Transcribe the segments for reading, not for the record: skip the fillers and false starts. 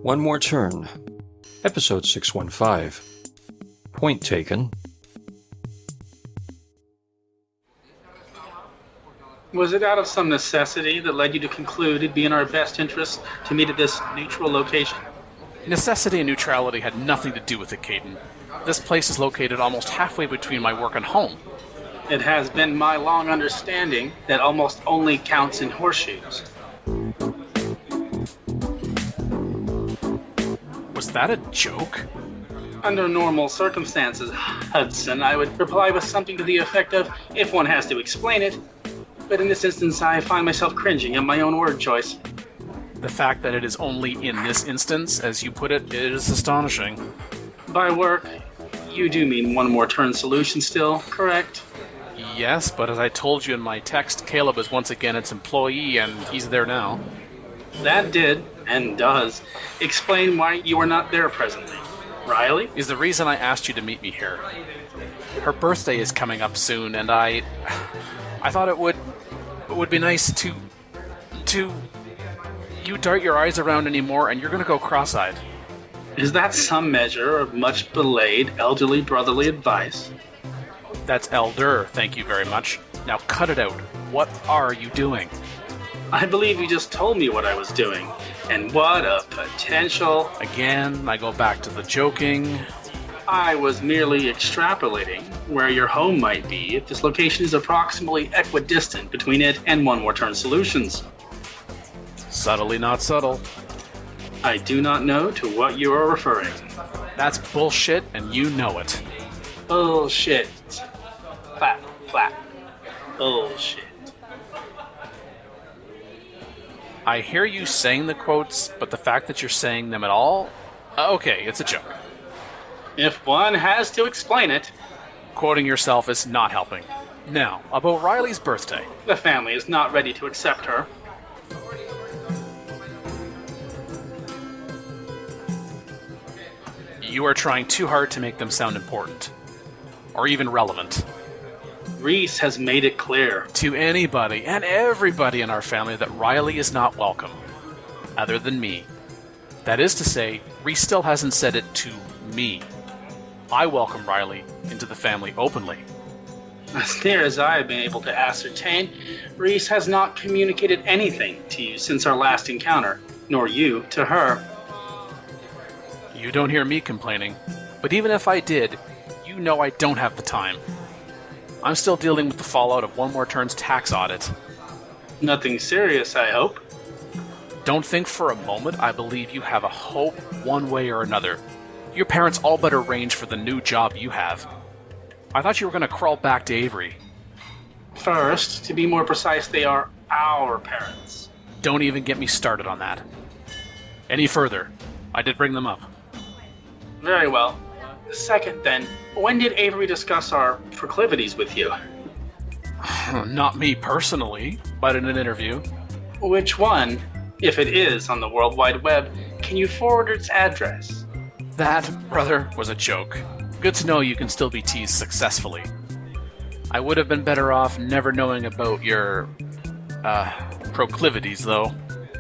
One More Turn, Episode 615. Point taken. Was it out of some necessity that led you to conclude it'd be in our best interest to meet at this neutral location? Necessity and neutrality had nothing to do with it, Caden. This place is located almost halfway between my work and home. It has been my long understanding that almost only counts in horseshoes. Was that a joke? Under normal circumstances, Hudson, I would reply with something to the effect of, if one has to explain it. But in this instance, I find myself cringing at my own word choice. The fact that it is only in this instance, as you put it, is astonishing. By work, you do mean One More Turn solution still, correct? Yes, but as I told you in my text, Caleb is once again its employee, and he's there now. That did, and does, explain why you are not there presently. Riley? Is the reason I asked you to meet me here. Her birthday is coming up soon, and I thought it would be nice to you dart your eyes around anymore, and you're gonna go cross-eyed. Is that some measure of much belayed elderly brotherly advice? That's elder, thank you very much. Now cut it out. What are you doing? I believe you just told me what I was doing, and what a potential... Again, I go back to the joking. I was merely extrapolating where your home might be if this location is approximately equidistant between it and One More Turn solutions. Subtly not subtle. I do not know to what you are referring. That's bullshit, and you know it. Bullshit. Clap, clap. Bullshit. I hear you saying the quotes, but the fact that you're saying them at all? Okay, it's a joke. If one has to explain it. Quoting yourself is not helping. Now, about Riley's birthday. The family is not ready to accept her. You are trying too hard to make them sound important. Or even relevant. Reese has made it clear. To anybody and everybody in our family that Riley is not welcome. Other than me. That is to say, Reese still hasn't said it to me. I welcome Riley into the family openly. As near as I have been able to ascertain, Reese has not communicated anything to you since our last encounter, nor you to her. You don't hear me complaining, but even if I did, you know I don't have the time. I'm still dealing with the fallout of One More Turn's tax audit. Nothing serious, I hope. Don't think for a moment I believe you have a hope one way or another. Your parents all but arranged for the new job you have. I thought you were going to crawl back to Avery. First, to be more precise, they are our parents. Don't even get me started on that. Any further, I did bring them up. Very well. Second, then, when did Avery discuss our proclivities with you? Not me personally, but in an interview. Which one, if it is on the World Wide Web, can you forward its address? That, brother, was a joke. Good to know you can still be teased successfully. I would have been better off never knowing about your, proclivities, though.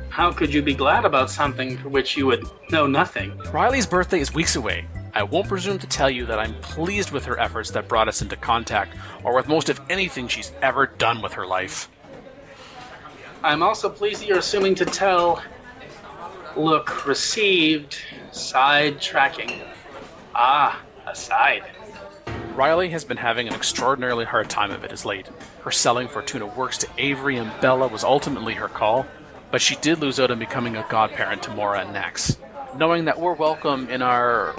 How could you be glad about something for which you would know nothing? Riley's birthday is weeks away. I won't presume to tell you that I'm pleased with her efforts that brought us into contact, or with most of anything she's ever done with her life. I'm also pleased that you're assuming to tell... Look, received... Side-tracking. Ah, aside. Riley has been having an extraordinarily hard time of it as late. Her selling Fortuna Works to Avery and Bella was ultimately her call, but she did lose out on becoming a godparent to Maura and Nax. Knowing that we're welcome in our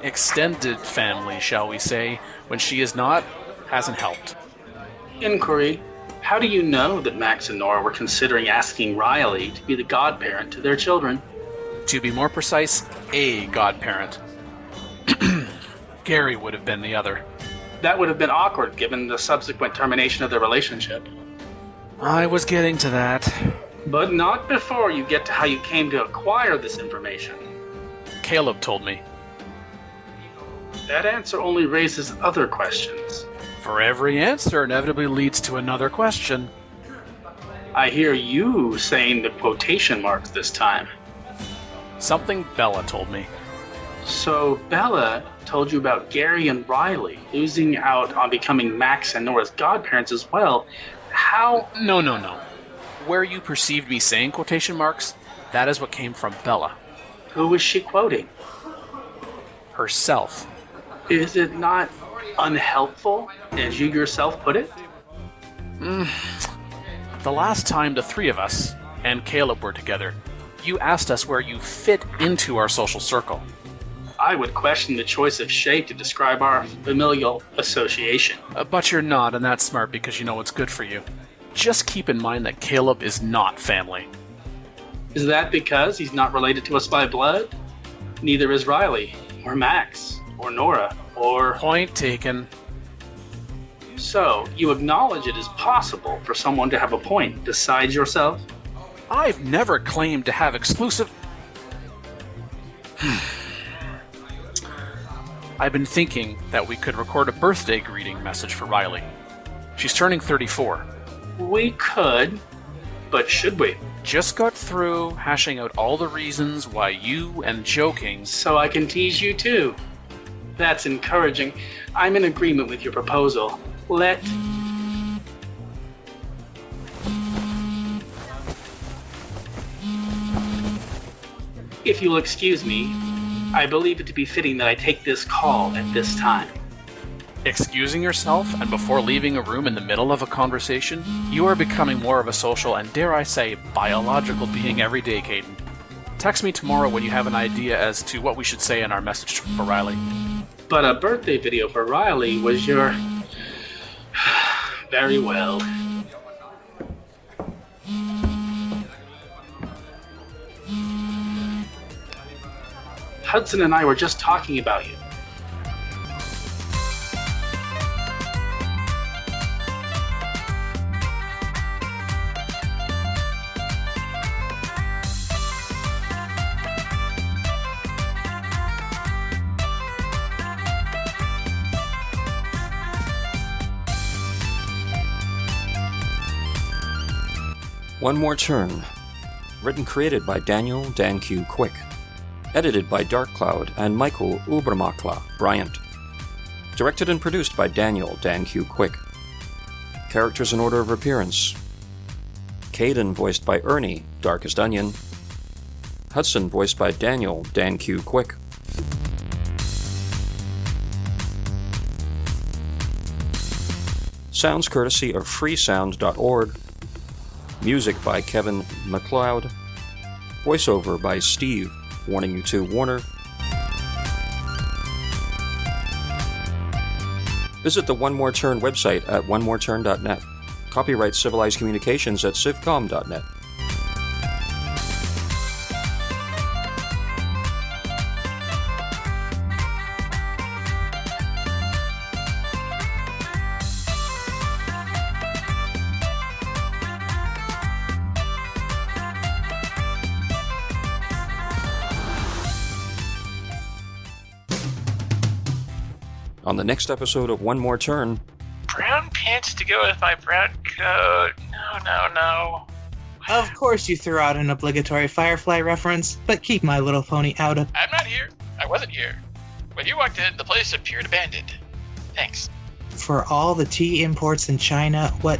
extended family, shall we say, when she is not, hasn't helped. Inquiry. How do you know that Max and Nora were considering asking Riley to be the godparent to their children? To be more precise, a godparent. Gary would have been the other. That would have been awkward given the subsequent termination of their relationship. I was getting to that. But not before you get to how you came to acquire this information. Caleb told me. That answer only raises other questions. For every answer inevitably leads to another question. I hear you saying the quotation marks this time. Something Bella told me. So Bella told you about Gary and Riley losing out on becoming Max and Nora's godparents as well. How? No. Where you perceived me saying quotation marks, that is what came from Bella. Who was she quoting? Herself. Is it not unhelpful, as you yourself put it? The last time the three of us and Caleb were together, you asked us where you fit into our social circle. I would question the choice of shape to describe our familial association. But you're not, and that's smart because you know what's good for you. Just keep in mind that Caleb is not family. Is that because he's not related to us by blood? Neither is Riley, or Max, or Nora, or... Point taken. So, you acknowledge it is possible for someone to have a point besides yourself? I've never claimed to have exclusive... I've been thinking that we could record a birthday greeting message for Riley. She's turning 34. We could, but should we? Just got through hashing out all the reasons why you and joking... So I can tease you too. That's encouraging. I'm in agreement with your proposal. If you'll excuse me, I believe it to be fitting that I take this call at this time. Excusing yourself and before leaving a room in the middle of a conversation, you are becoming more of a social and, dare I say, biological being every day, Caden. Text me tomorrow when you have an idea as to what we should say in our message for Riley. But a birthday video for Riley was your... Very well. Hudson and I were just talking about you. One More Turn. Written created by Daniel Dan Q. Quick. Edited by Dark Cloud and Michael Ubermakla Bryant. Directed and produced by Daniel Dan Q. Quick. Characters in order of appearance. Caden voiced by Ernie, Darkest Onion. Hudson voiced by Daniel Dan Q. Quick. Sounds courtesy of freesound.org. Music by Kevin MacLeod. Voiceover by Steve, Warning You to Warner. Visit the One More Turn website at onemoreturn.net. Copyright Civilized Communications at civcom.net. On the next episode of One More Turn... Brown pants to go with my brown coat. No. Of course you threw out an obligatory Firefly reference, but keep My Little Pony out of... I'm not here. I wasn't here. When you walked in, the place appeared abandoned. Thanks. For all the tea imports in China, what...